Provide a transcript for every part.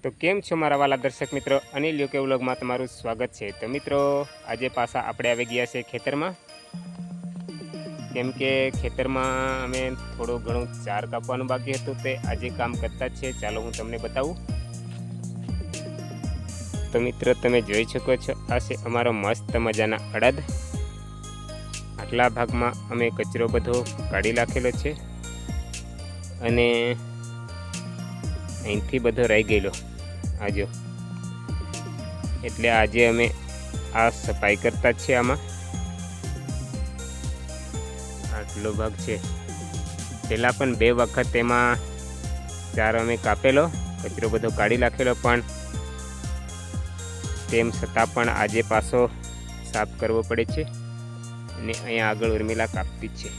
તો કેમ છો મારા વાલા દર્શક મિત્રો, અનિલ યુકે વ્લોગમાં તમારું સ્વાગત છે। તો મિત્રો આજે પાછા આપણે આવી ગયા છે ખેતરમાં, કેમ કે ખેતરમાં અમે થોડું ઘણું ચાર કાપવાનું બાકી હતું તે આજે કામ કરતા જ છે। ચાલો હું તમને બતાવું। તો મિત્રો તમે જોઈ શકો છો, આ છે અમારો મસ્ત મજાના અડદ। આટલા ભાગમાં અમે કચરો બધો કાઢી નાખેલો છે અને અહીંથી બધો રહી ગયેલો આજો, એટલે આજે અમે આ સફાઈ કરતા જ છે। આમાં આટલો ભાગ છે, પહેલાં પણ 2 વખત એમાં ચાર અમે કાપેલો, કચરો બધો કાઢી નાખેલો, પણ તેમ છતાં પણ આજે પાછો સાફ કરવો પડે છે। અને અહીંયા આગળ ઉર્મિલા કાપતી જ છે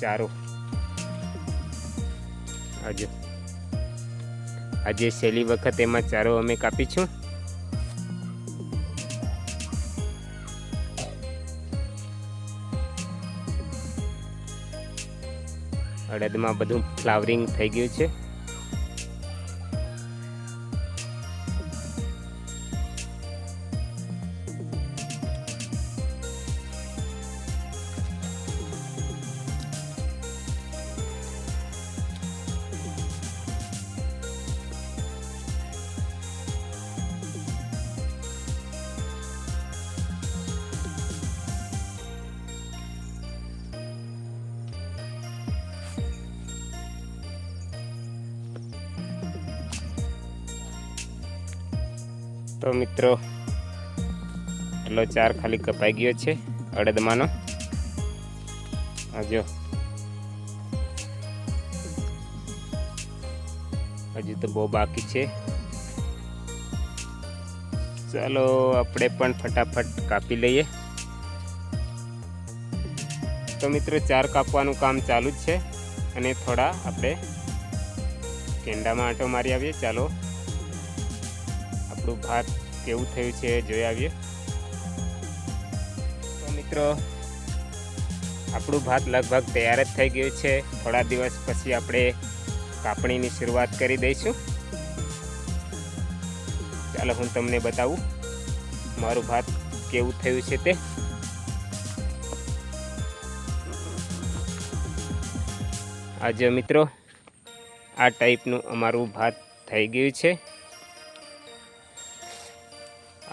ચારો આજો। આજે છેલ્લી વખત એમાં ચારો અમે કાપીશું। અડદમાં બધું ફ્લાવરિંગ થઈ ગયું છે। તો મિત્રો એટલો ચાર ખાલી કપાઈ ગયો છે અડદમાંનો આજો। હજુ તો બહુ બાકી છે, ચાલો આપણે પણ ફટાફટ કાપી લઈએ। તો મિત્રો ચાર કાપવાનું કામ ચાલુ જ છે અને થોડા આપણે કેંડામાં આંટો મારી આવીએ। ચાલો આપણું ભાત કેવું થયું છે જોઈ આવીએ। તો મિત્રો આપણું ભાત લગભગ તૈયાર જ થઈ ગયું છે। થોડા દિવસ પછી આપણે કાપણીની શરૂઆત કરી દઈશું। ચાલો હું તમને બતાવું મારું ભાત કેવું થયું છે તે। આજે મિત્રો આ ટાઈપનું અમારું ભાત થઈ ગયું છે।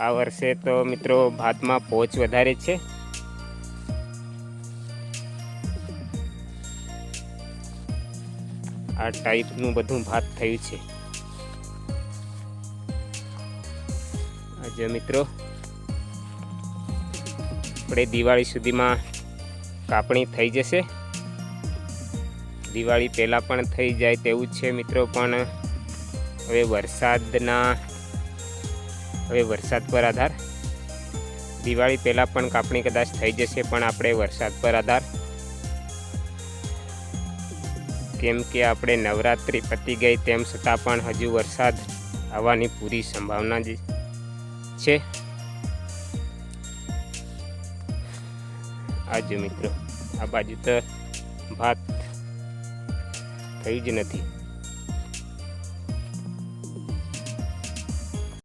આ વર્ષે તો મિત્રો ભાતમાં પોચ વધારે છે। આ ટાઈપનું બધું ભાત થયું છે આજે મિત્રો। આપણે દિવાળી સુધીમાં કાપણી થઈ જશે। દિવાળી પહેલાં પણ થઈ જાય તેવું છે મિત્રો, પણ હવે વરસાદ પર આધાર। દિવાળી પહેલાં પણ કાપણી કદાચ થઈ જશે, પણ આપણે વરસાદ પર આધાર, કેમ કે આપણે નવરાત્રિ પતી ગઈ તેમ છતાં પણ હજુ વરસાદ આવવાની પૂરી સંભાવના જ છે। આજો મિત્રો આ બાજુ તો ભાત થયું જ નથી।